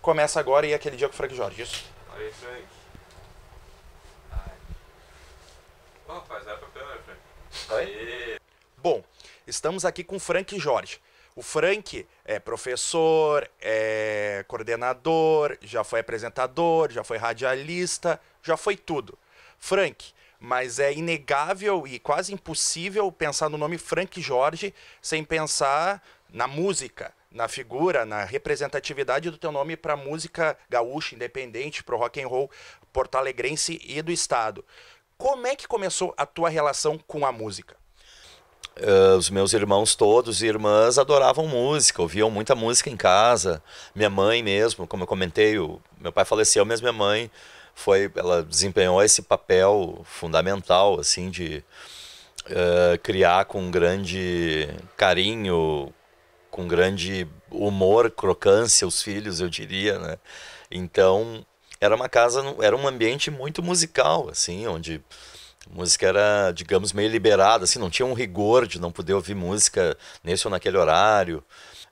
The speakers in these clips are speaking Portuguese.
começa agora e aquele dia com o Frank Jorge, isso? Aí, Frank. Ai. Ó, faz a papel, né, Frank? Aí. Bom, estamos aqui com o Frank Jorge. O Frank é professor, é coordenador, já foi apresentador, já foi radialista, já foi tudo. Frank, mas é inegável e quase impossível pensar no nome Frank Jorge sem pensar na música, na figura, na representatividade do teu nome para a música gaúcha, independente, para o rock and roll porto-alegrense e do estado. Como é que começou a tua relação com a música? Os meus irmãos todos e irmãs adoravam música, ouviam muita música em casa. Minha mãe mesmo, como eu comentei, meu pai faleceu, mas minha mãe ela desempenhou esse papel fundamental, assim, de criar com grande carinho, com grande humor, crocância os filhos, eu diria, né? Então, era uma casa, era um ambiente muito musical, assim, onde a música era, digamos, meio liberada, assim, não tinha um rigor de não poder ouvir música nesse ou naquele horário.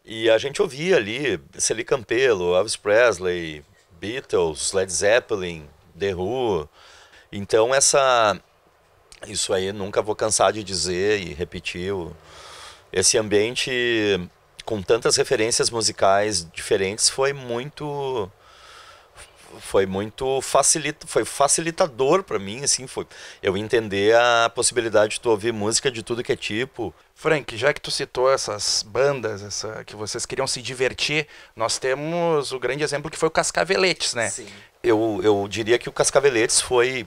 E a gente ouvia ali Celi Campelo, Elvis Presley, Beatles, Led Zeppelin, The Who. Então isso aí nunca vou cansar de dizer e repetir. Esse ambiente com tantas referências musicais diferentes foi facilitador para mim, assim, foi eu entender a possibilidade de tu ouvir música de tudo que é tipo. Frank, já que tu citou essas bandas, que vocês queriam se divertir, nós temos o grande exemplo que foi o Cascaveletes, né? Sim. Eu diria que o Cascaveletes foi...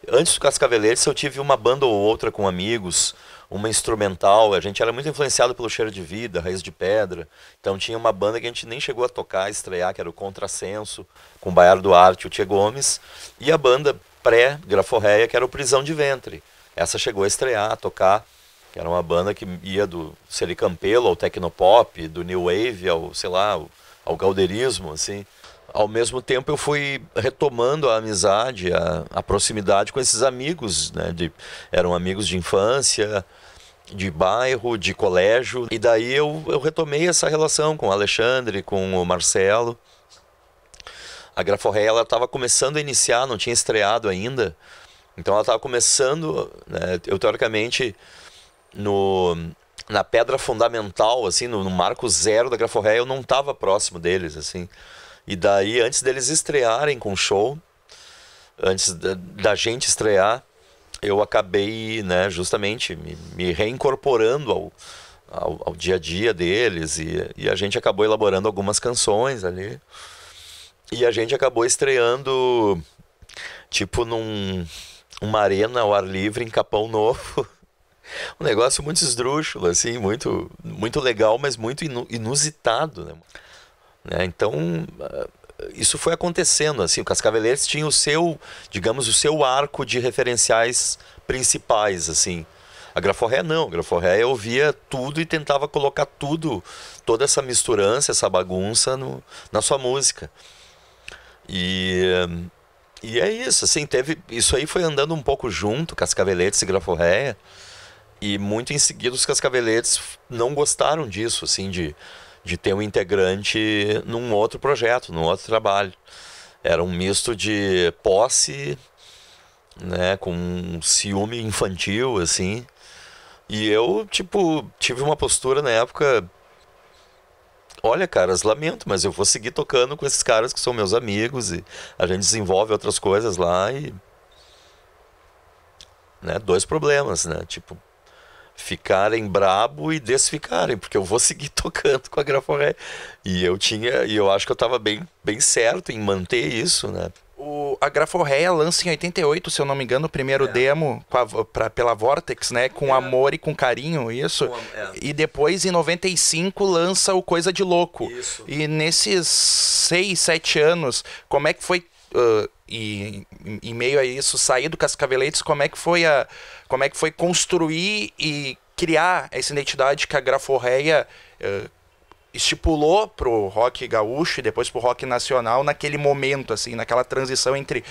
Antes do Cascaveletes eu tive uma banda ou outra com amigos, uma instrumental, a gente era muito influenciado pelo Cheiro de Vida, Raiz de Pedra, então tinha uma banda que a gente nem chegou a tocar, a estrear, que era o Contrassenso, com o Baiar Duarte e o Tchê Gomes, e a banda pré-Graforreia, que era o Prisão de Ventre. Essa chegou a estrear, a tocar, que era uma banda que ia do Celi Campelo ao Tecnopop, do New Wave ao, sei lá, ao gauderismo, assim. Ao mesmo tempo eu fui retomando a amizade, a proximidade com esses amigos, né? Eram amigos de infância, de bairro, de colégio. E daí eu retomei essa relação com o Alexandre, com o Marcelo. A Graforreia, ela estava começando a iniciar, não tinha estreado ainda. Então ela estava começando, né? Eu teoricamente, na pedra fundamental, assim, no marco zero da Graforreia, eu não estava próximo deles, assim. E daí, antes deles estrearem com o show, antes da gente estrear, eu acabei, né, justamente me reincorporando ao dia a dia deles, e a gente acabou elaborando algumas canções ali. E a gente acabou estreando, tipo, numa arena ao ar livre em Capão Novo. Um negócio muito esdrúxulo, assim, muito, muito legal, mas muito inusitado, né? Então, isso foi acontecendo, assim, o Cascaveletes tinha o seu, digamos, o seu arco de referenciais principais, assim. A Graforreia não, a Graforreia ouvia tudo e tentava colocar tudo, toda essa misturança, essa bagunça na sua música. E é isso, assim, isso aí foi andando um pouco junto, Cascaveletes e Graforreia, e muito em seguida os Cascaveletes não gostaram disso, assim, de ter um integrante num outro projeto, num outro trabalho. Era um misto de posse, né, com um ciúme infantil, assim. E eu, tipo, tive uma postura na época... Olha, caras, lamento, mas eu vou seguir tocando com esses caras que são meus amigos e a gente desenvolve outras coisas lá e... Né, dois problemas, né, tipo... Ficarem brabo e desficarem, porque eu vou seguir tocando com a Graforreia. E eu acho que eu estava bem certo em manter isso, né? A Graforreia lança em 88, se eu não me engano, o primeiro demo pela Vortex, né? Com amor e com carinho, isso. E depois, em 95, lança o Coisa de Louco. Isso. E nesses 6, 7 anos, como é que foi... E em meio a isso, sair do Cascaveletes, como é que foi construir e criar essa identidade que a Graforreia estipulou pro rock gaúcho e depois pro rock nacional naquele momento, assim, naquela transição entre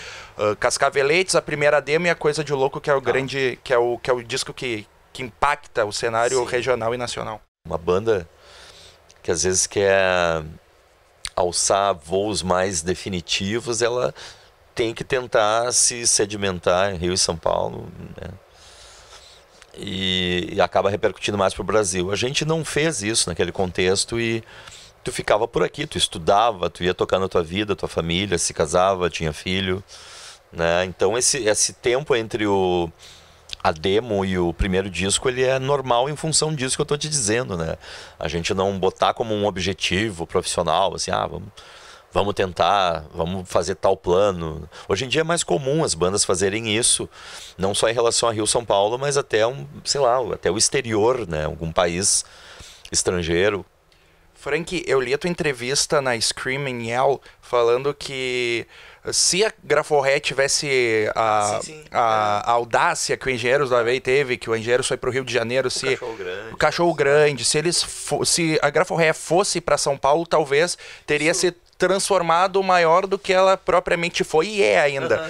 Cascaveletes, a primeira demo, e a Coisa de Louco, que é o grande, que é o disco que impacta o cenário regional e nacional. Uma banda que às vezes quer alçar voos mais definitivos, ela tem que tentar se sedimentar em Rio e São Paulo, né? E acaba repercutindo mais para o Brasil. A gente não fez isso naquele contexto e tu ficava por aqui, tu estudava, tu ia tocando a tua vida, a tua família, se casava, tinha filho, né? Então esse tempo entre a demo e o primeiro disco, ele é normal em função disso que eu tô te dizendo, né? A gente não botar como um objetivo profissional, assim, vamos tentar, vamos fazer tal plano. Hoje em dia é mais comum as bandas fazerem isso, não só em relação a Rio, São Paulo, mas até sei lá, até o exterior, né? Algum país estrangeiro. Frank, eu li a tua entrevista na Screaming Yell falando que se a Graforré tivesse a audácia que o Engenheiros do Havaí teve, que o Engenheiros foi para o Rio de Janeiro, o Cachorro Grande, se a Graforré fosse para São Paulo, talvez teria se transformado maior do que ela propriamente foi e é ainda.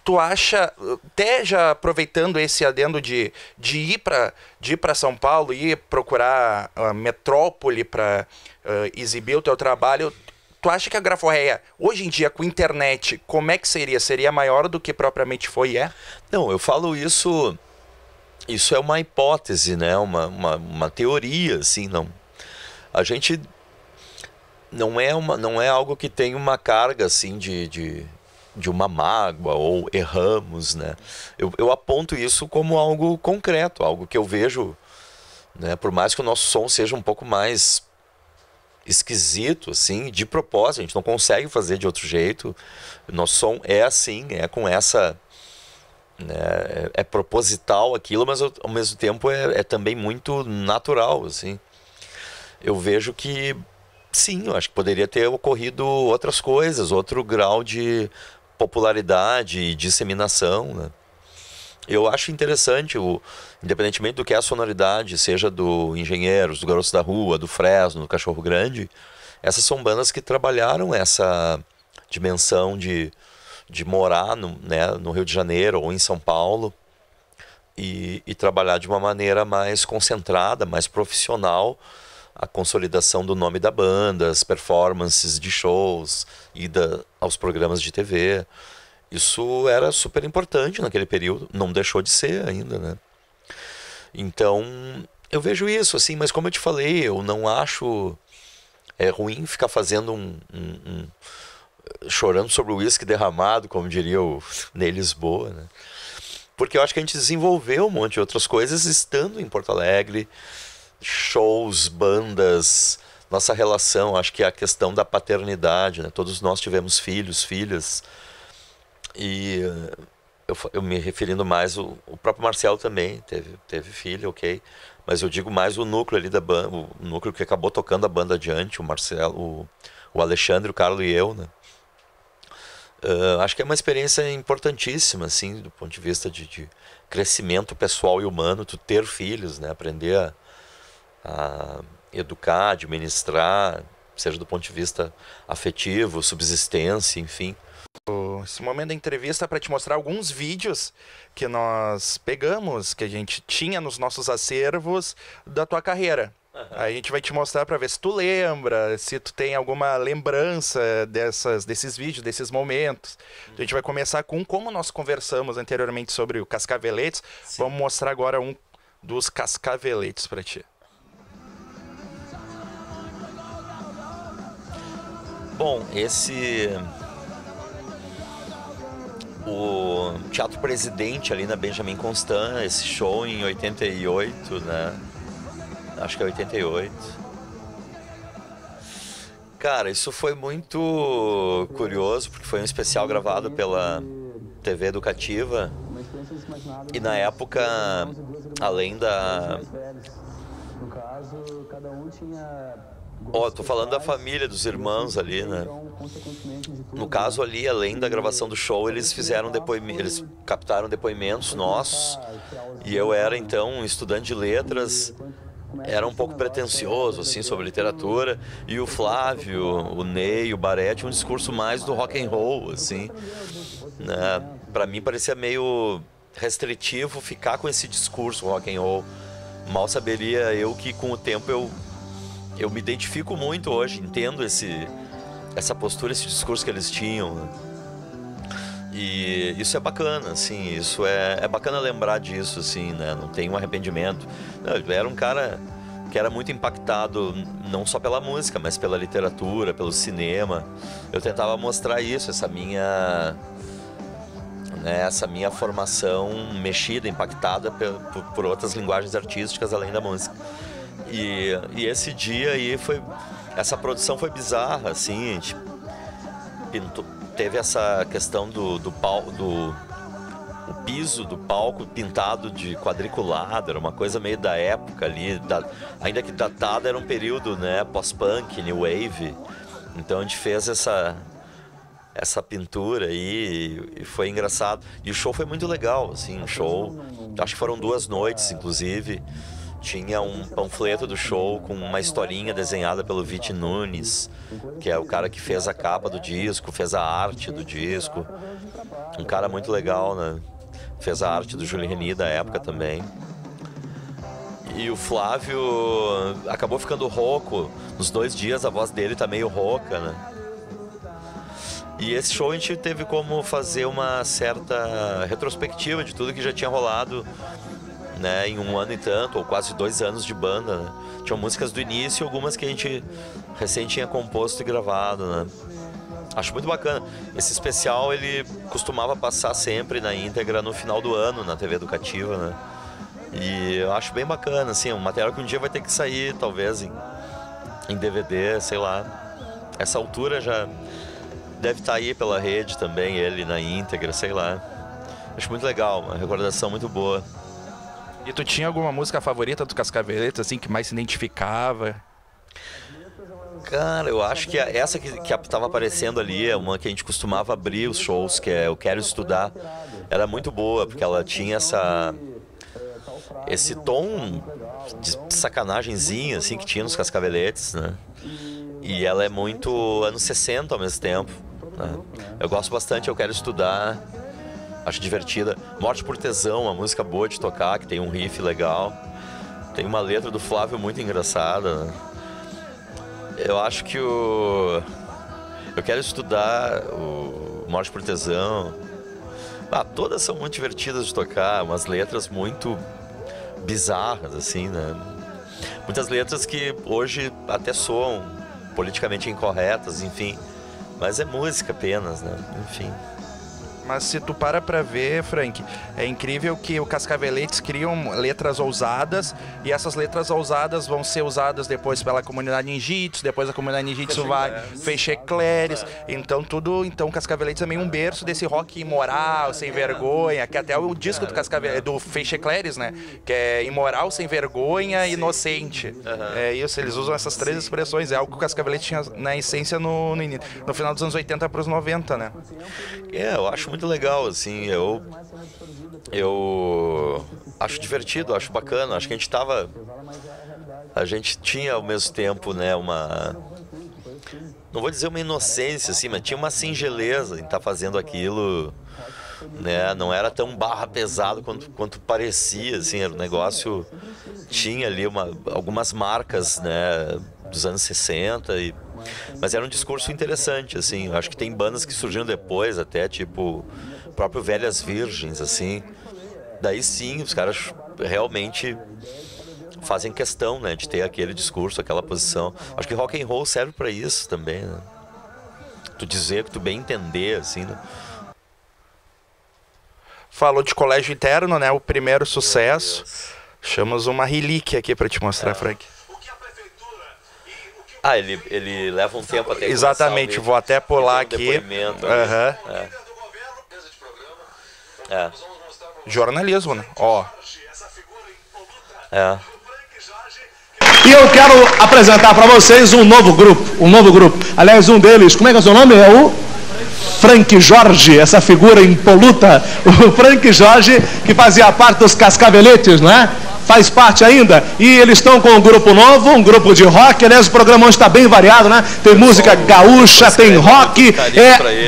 Tu acha, até já aproveitando esse adendo de ir para São Paulo, ir procurar a metrópole para exibir o teu trabalho, tu acha que a Graforré, hoje em dia, com internet, como é que seria? Seria maior do que propriamente foi e é? Não, eu falo isso é uma hipótese, né? Uma teoria, assim, não. A gente não é algo que tem uma carga, assim, de uma mágoa ou erramos, né? Eu aponto isso como algo concreto, algo que eu vejo, né? Por mais que o nosso som seja um pouco mais esquisito, assim, de propósito, a gente não consegue fazer de outro jeito. O nosso som é assim, é com essa, né, é proposital aquilo, mas ao mesmo tempo é também muito natural, assim. Eu vejo que sim, eu acho que poderia ter ocorrido outras coisas, outro grau de popularidade e disseminação, né? Eu acho interessante, independentemente do que é a sonoridade, seja do Engenheiros, do Garotos da Rua, do Fresno, do Cachorro Grande, essas são bandas que trabalharam essa dimensão de morar no Rio de Janeiro ou em São Paulo e trabalhar de uma maneira mais concentrada, mais profissional, a consolidação do nome da banda, as performances de shows, ida aos programas de TV. Isso era super importante naquele período, não deixou de ser ainda, né? Então, eu vejo isso, assim, mas como eu te falei, eu não acho ruim ficar fazendo chorando sobre o uísque derramado, como diria o Ney Lisboa, né? Porque eu acho que a gente desenvolveu um monte de outras coisas estando em Porto Alegre, shows, bandas, nossa relação, acho que é a questão da paternidade, né? Todos nós tivemos filhos, filhas, e eu me referindo mais, o próprio Marcelo também teve filho, ok, mas eu digo mais o núcleo ali da banda, o núcleo que acabou tocando a banda adiante, o Marcelo, o Alexandre, o Carlos e eu, né? Acho que é uma experiência importantíssima, assim, do ponto de vista de crescimento pessoal e humano, tu ter filhos, né? Aprender a educar, administrar, seja do ponto de vista afetivo, subsistência, enfim. Esse momento da entrevista é para te mostrar alguns vídeos que nós pegamos, que a gente tinha nos nossos acervos da tua carreira. Aí a gente vai te mostrar para ver se tu lembra, se tu tem alguma lembrança desses vídeos, desses momentos. A gente vai começar com como nós conversamos anteriormente sobre o Cascaveletes. Sim. Vamos mostrar agora um dos Cascaveletes para ti. Bom, o Teatro Presidente ali na Benjamin Constant, esse show em 88, né? Acho que é 88. Cara, isso foi muito curioso, porque foi um especial gravado pela TV Educativa. E na época, além da... tô falando da família, dos irmãos ali, né? No caso ali, além da gravação do show, eles eles captaram depoimentos nossos. E eu era, então, um estudante de letras, era um pouco pretensioso, assim, sobre literatura. E o Flávio, o Ney, o Baré tinham um discurso mais do rock and roll, assim, né? Pra mim parecia meio restritivo ficar com esse discurso rock and roll. Mal saberia eu que com o tempo eu me identifico muito hoje, entendo essa postura, esse discurso que eles tinham, né? E isso é bacana, assim, isso é bacana lembrar disso, assim, né? Não tem um arrependimento. Não, ele era um cara que era muito impactado não só pela música, mas pela literatura, pelo cinema. Eu tentava mostrar isso, essa minha formação mexida, impactada por outras linguagens artísticas além da música. E esse dia aí essa produção foi bizarra, assim, a gente teve essa questão do piso do palco pintado de quadriculado, era uma coisa meio da época ali, ainda que datada, era um período, né, pós-punk, new wave. Então a gente fez essa pintura aí e foi engraçado. E o show foi muito legal, assim, acho que foram 2 noites, inclusive. Tinha um panfleto do show com uma historinha desenhada pelo Viti Nunes, que é o cara que fez a capa do disco, fez a arte do disco. Um cara muito legal, né? Fez a arte do Júlio Reni da época também. E o Flávio acabou ficando rouco. Nos 2 dias a voz dele tá meio rouca, né? E esse show a gente teve como fazer uma certa retrospectiva de tudo que já tinha rolado, né, em 1 ano e tanto, ou quase 2 anos de banda, né? Tinham músicas do início e algumas que a gente recém tinha composto e gravado, né? Acho muito bacana. Esse especial, ele costumava passar sempre na íntegra no final do ano, na TV Educativa, né? E eu acho bem bacana, assim, um material que um dia vai ter que sair, talvez, em DVD, sei lá. Essa altura já deve estar aí pela rede também, ele na íntegra, sei lá. Acho muito legal, uma recordação muito boa. E tu tinha alguma música favorita do Cascaveletes, assim, que mais se identificava? Cara, eu acho que essa que estava aparecendo ali é uma que a gente costumava abrir os shows, que é Eu Quero Estudar. Era muito boa, porque ela tinha esse tom de sacanagemzinho, assim, que tinha nos Cascaveletes, né? E ela é muito anos 60 ao mesmo tempo, né? Eu gosto bastante, Eu Quero Estudar. Acho divertida. Morte por Tesão, uma música boa de tocar, que tem um riff legal. Tem uma letra do Flávio muito engraçada, né? Eu acho que Eu Quero Estudar, o Morte por Tesão. Todas são muito divertidas de tocar, umas letras muito bizarras, assim, né? Muitas letras que hoje até soam politicamente incorretas, enfim. Mas é música apenas, né? Enfim. Mas se tu para pra ver, Frank, é incrível que o Cascaveletes criam letras ousadas e essas letras ousadas vão ser usadas depois pela comunidade ninjitsu, depois a comunidade ninjitsu vai Fechecleres, então o Cascaveletes é meio um berço desse rock imoral, sem vergonha, que até o disco do Fechecleres, né, que é imoral, sem vergonha, inocente. É isso, eles usam essas 3 expressões, é algo que o Cascaveletes tinha na essência no final dos anos 80 para os 90, né? Eu acho muito legal, assim, eu acho divertido, acho bacana, acho que a gente tinha ao mesmo tempo, né, não vou dizer uma inocência, assim, mas tinha uma singeleza em estar fazendo aquilo, né, não era tão barra pesado quanto parecia, assim, era um negócio, tinha ali algumas marcas, né, dos anos 60 mas era um discurso interessante, assim. Eu acho que tem bandas que surgiram depois, até tipo o próprio Velhas Virgens, assim. Daí sim, os caras realmente fazem questão, né, de ter aquele discurso, aquela posição. Acho que rock and roll serve para isso também, né? Tu dizer, tu bem entender, assim, né? Falou de Colégio Interno, né? O primeiro sucesso. Chamamos uma relíquia aqui para te mostrar, Frank. Ele leva um tempo até. Exatamente, vou até pular aqui. Jornalismo, né? Ó. E eu quero apresentar para vocês um novo grupo. Aliás, um deles, como é que é o seu nome? É o Frank Jorge, essa figura impoluta. O Frank Jorge, que fazia parte dos Cascaveletes, não é? Faz parte ainda, e eles estão com um grupo novo, um grupo de rock. Aliás, o programa hoje está bem variado, né? Tem música gaúcha, tem rock,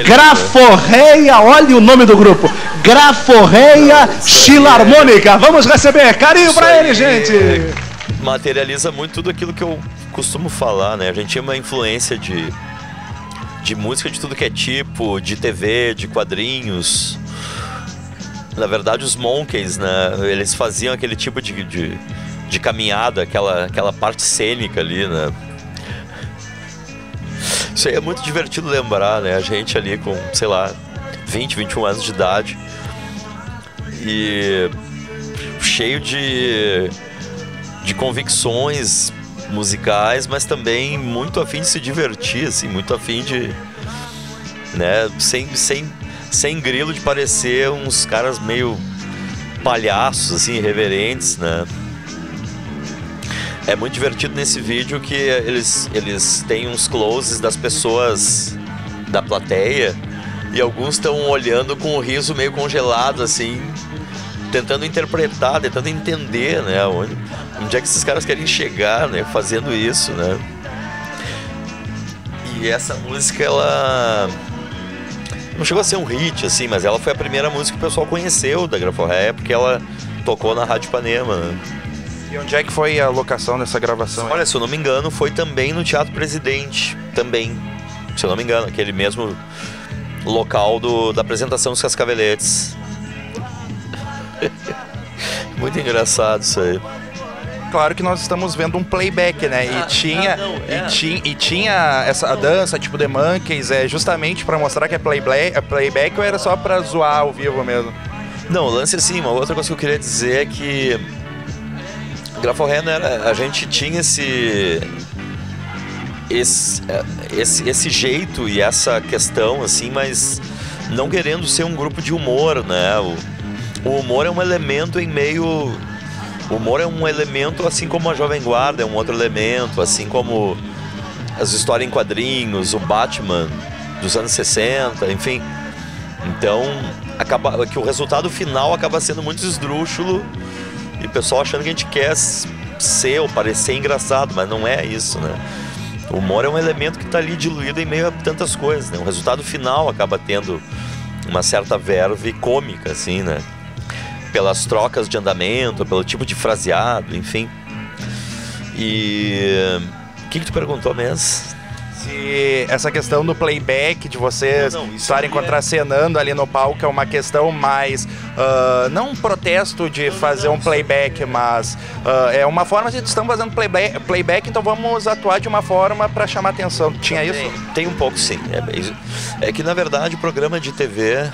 Graforreia, olha o nome do grupo, Graforreia Filarmônica. Vamos receber carinho para ele, gente. Materializa muito tudo aquilo que eu costumo falar, né? A gente tinha uma influência de de música de tudo que é tipo, de TV, de quadrinhos. Na verdade, os Monkeys, né? Eles faziam aquele tipo de caminhada, aquela parte cênica ali, né? Isso aí é muito divertido lembrar, né? A gente ali com, sei lá, 20, 21 anos de idade e cheio de convicções musicais, mas também muito a fim de se divertir, assim, muito a fim de, né, sem grilo de parecer uns caras meio palhaços, assim, irreverentes, né? É muito divertido nesse vídeo que eles têm uns closes das pessoas da plateia e alguns estão olhando com o riso meio congelado, assim, tentando interpretar, tentando entender, né, onde é que esses caras querem chegar, né, fazendo isso, né. E essa música, ela não chegou a ser um hit, assim, mas ela foi a primeira música que o pessoal conheceu da Graforré, porque ela tocou na Rádio Ipanema, né. E onde é que foi a locação dessa gravação? Olha, se eu não me engano, foi também no Teatro Presidente, também, se eu não me engano, aquele mesmo local da apresentação dos Cascaveletes. Muito engraçado isso aí. Claro que nós estamos vendo um playback, né? E tinha essa dança, tipo The Monkeys, justamente pra mostrar que é playback ou era só pra zoar ao vivo mesmo? Não, o lance assim, uma outra coisa que eu queria dizer é que Graforré, né, a gente tinha esse jeito e essa questão, assim, mas não querendo ser um grupo de humor, né? O humor é um elemento em meio... O humor é um elemento, assim como a Jovem Guarda é um outro elemento, assim como as histórias em quadrinhos, o Batman dos anos 60, enfim. Então, acaba que o resultado final acaba sendo muito esdrúxulo e o pessoal achando que a gente quer ser ou parecer engraçado, mas não é isso, né? O humor é um elemento que está ali diluído em meio a tantas coisas, né? O resultado final acaba tendo uma certa verve cômica, assim, né? Pelas trocas de andamento, pelo tipo de fraseado, enfim. E... O que tu perguntou mesmo? Se essa questão do playback, de vocês estarem contracenando ali no palco, é uma questão mais... não um protesto de fazer um playback, mas é uma forma de estamos fazendo playback, então vamos atuar de uma forma para chamar atenção. Tinha isso? Tem um pouco, sim. É que, na verdade, o programa de TV...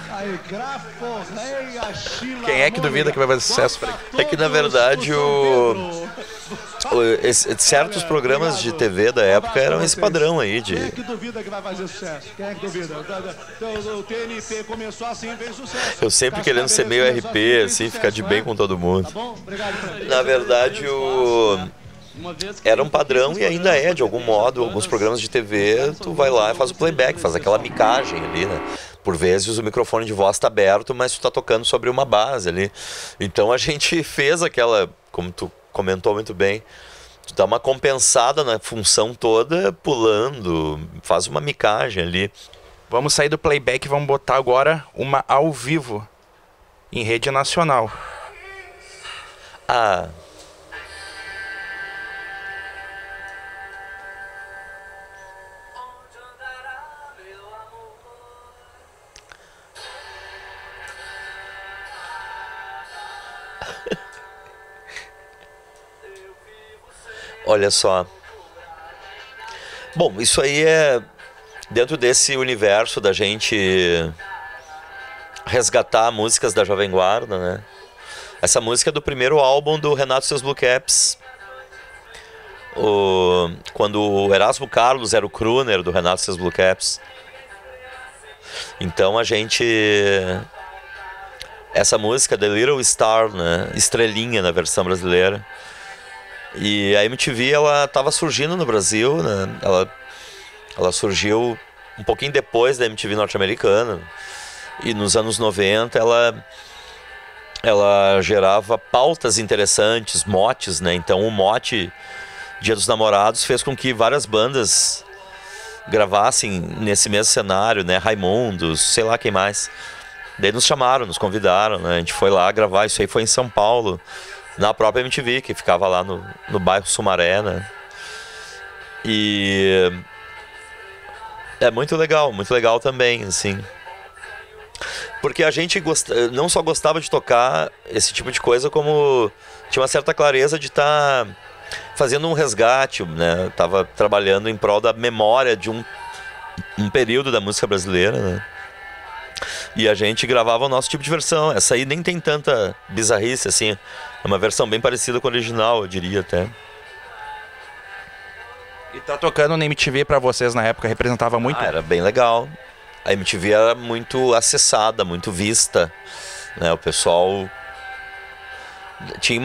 Quem é que duvida que vai fazer sucesso? É que, na verdade, certos programas de TV da época eram esse padrão aí de... Quem é que duvida que vai fazer sucesso? Quem é que duvida? O TNT começou assim, fez sucesso. Eu sempre querendo ser meio RP, assim, ficar de bem com todo mundo. Tá bom? Obrigado. Na verdade, era um padrão e ainda é, de algum modo, alguns programas de TV, tu vai lá e faz o playback, faz aquela micagem ali, né? Por vezes o microfone de voz está aberto, mas tu tá tocando sobre uma base ali. Então a gente fez aquela, como tu comentou muito bem, tu dá uma compensada na função toda, pulando, faz uma micagem ali. Vamos sair do playback e vamos botar agora uma ao vivo, em rede nacional. Ah... Olha só. Bom, isso aí é dentro desse universo da gente resgatar músicas da Jovem Guarda, né? Essa música é do primeiro álbum do Renato e seus Blue Caps. Quando o Erasmo Carlos era o crooner do Renato e seus Blue Caps. Então a gente... Essa música, The Little Star, né? Estrelinha na versão brasileira. E a MTV, ela estava surgindo no Brasil, né? Ela surgiu um pouquinho depois da MTV norte-americana. E nos anos 90 ela gerava pautas interessantes, motes, né? Então o mote Dia dos Namorados fez com que várias bandas gravassem nesse mesmo cenário, né? Raimundos, sei lá quem mais. Daí nos chamaram, nos convidaram, né? A gente foi lá gravar, isso aí foi em São Paulo, na própria MTV, que ficava lá no bairro Sumaré, né? E É muito legal também, assim. Porque a gente não só gostava de tocar esse tipo de coisa, como tinha uma certa clareza de estar fazendo um resgate, né? Tava trabalhando em prol da memória de um período da música brasileira, né? E a gente gravava o nosso tipo de versão. Essa aí nem tem tanta bizarrice, assim. É uma versão bem parecida com a original, eu diria até. E tá tocando na MTV pra vocês na época, representava muito? Era bem legal. A MTV era muito acessada, muito vista, né? O pessoal tinha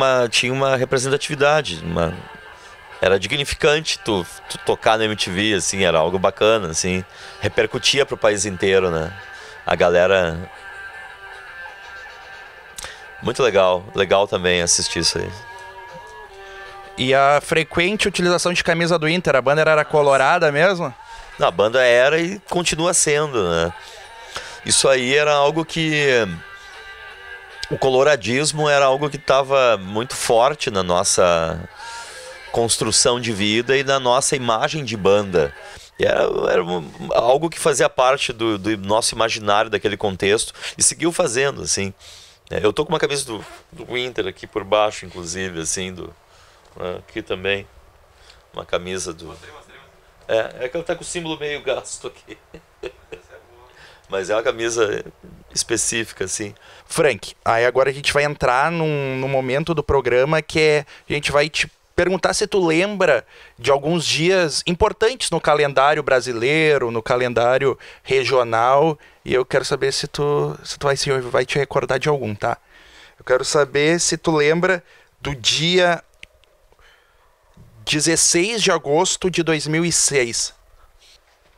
uma representatividade, era dignificante tu tocar na MTV, assim, era algo bacana, assim, repercutia pro país inteiro, né? A galera... Muito legal também assistir isso aí. E a frequente utilização de camisa do Inter, a banda era colorada mesmo? Não, a banda era e continua sendo, né? Isso aí era algo que... O coloradismo era algo que estava muito forte na nossa construção de vida e na nossa imagem de banda. E era algo que fazia parte do nosso imaginário daquele contexto e seguiu fazendo, assim. Eu tô com uma camisa do Inter aqui por baixo, inclusive, assim, aqui também. Uma camisa do... É que ela tá com o símbolo meio gasto aqui. Mas é uma camisa específica, assim. Frank, aí agora a gente vai entrar num momento do programa que a gente vai te perguntar se tu lembra de alguns dias importantes no calendário brasileiro, no calendário regional, e eu quero saber se tu vai te recordar de algum, tá? Eu quero saber se tu lembra do dia 16 de agosto de 2006.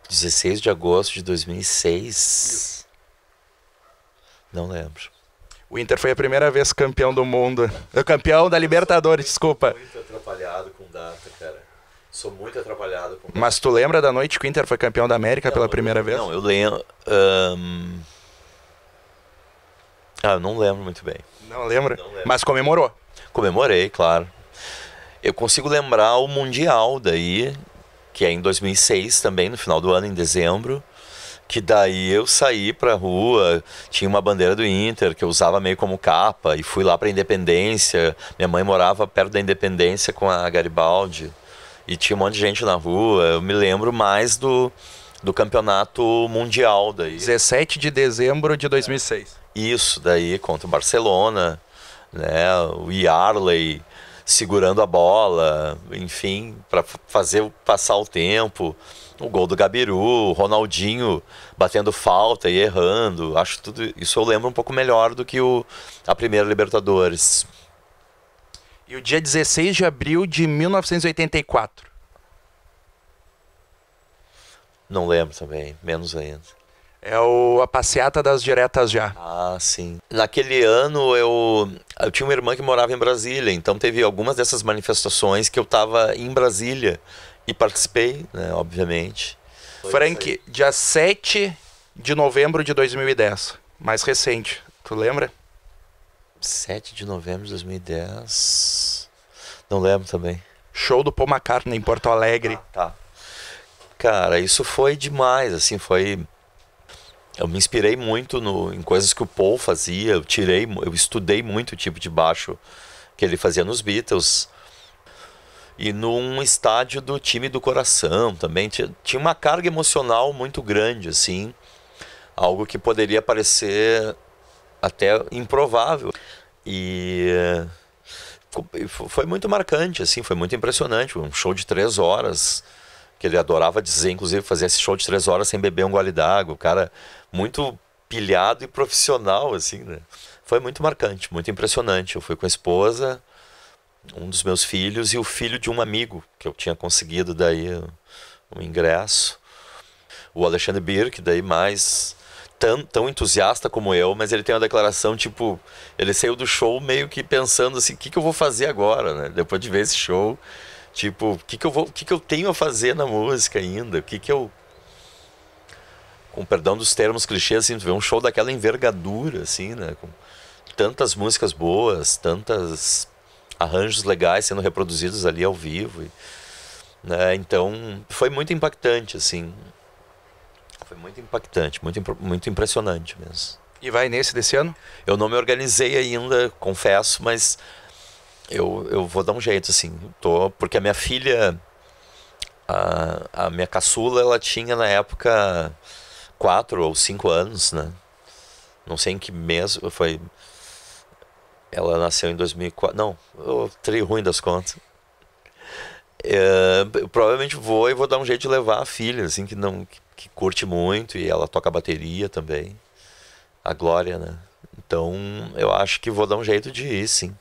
16 de agosto de 2006? Não lembro. O Inter foi a primeira vez campeão do mundo. Campeão da Libertadores, desculpa. Sou muito atrapalhado com data, cara. Sou muito atrapalhado com data. Mas tu lembra da noite que o Inter foi campeão da América pela primeira vez? Não, eu lembro. Eu não lembro muito bem. Não lembro? Mas comemorou. Comemorei, claro. Eu consigo lembrar o Mundial daí, que é em 2006 também, no final do ano, em dezembro. Que daí eu saí pra rua, tinha uma bandeira do Inter que eu usava meio como capa e fui lá pra Independência. Minha mãe morava perto da Independência com a Garibaldi e tinha um monte de gente na rua. Eu me lembro mais do campeonato mundial daí. 17 de dezembro de 2006. Isso, daí contra o Barcelona, né? O Yarley segurando a bola, enfim, pra fazer passar o tempo. O gol do Gabiru, o Ronaldinho batendo falta e errando. Acho tudo isso eu lembro um pouco melhor do que a primeira Libertadores. E o dia 16 de abril de 1984? Não lembro também, menos ainda. É a passeata das diretas já. Ah, sim. Naquele ano eu tinha uma irmã que morava em Brasília, então teve algumas dessas manifestações que eu estava em Brasília. E participei, né, obviamente. Frank, dia 7 de novembro de 2010. Mais recente. Tu lembra? 7 de novembro de 2010. Não lembro também. Show do Paul McCartney em Porto Alegre. Tá. Cara, isso foi demais, assim, foi... Eu me inspirei muito em coisas que o Paul fazia. Eu estudei muito o tipo de baixo que ele fazia nos Beatles. E num estádio do time do coração também. Tinha uma carga emocional muito grande, assim. Algo que poderia parecer até improvável. E foi muito marcante, assim. Foi muito impressionante. Um show de 3 horas. Que ele adorava dizer, inclusive, fazer esse show de 3 horas sem beber um gole d'água. O cara muito pilhado e profissional, assim, né? Foi muito marcante, muito impressionante. Eu fui com a esposa... um dos meus filhos e o filho de um amigo que eu tinha conseguido daí um ingresso, o Alexandre Birk, daí mais tão entusiasta como eu, mas ele tem uma declaração tipo, ele saiu do show meio que pensando assim, o que eu vou fazer agora, né? Depois de ver esse show, tipo, o que eu tenho a fazer na música ainda, com perdão dos termos clichês, assim, tu vê um show daquela envergadura, assim, né? Com tantas músicas boas, tantas arranjos legais sendo reproduzidos ali ao vivo, né? Então foi muito impactante, assim. Foi muito impactante, muito impressionante mesmo. E vai nesse desse ano? Eu não me organizei ainda, confesso, mas eu vou dar um jeito, assim. Porque a minha filha, a minha caçula, ela tinha na época 4 ou 5 anos, né? Não sei em que mês foi. Ela nasceu em 2004. Não, eu tri ruim das contas. Eu provavelmente vou dar um jeito de levar a filha, assim, que curte muito, e ela toca bateria também. A Glória, né? Então, eu acho que vou dar um jeito de ir, sim.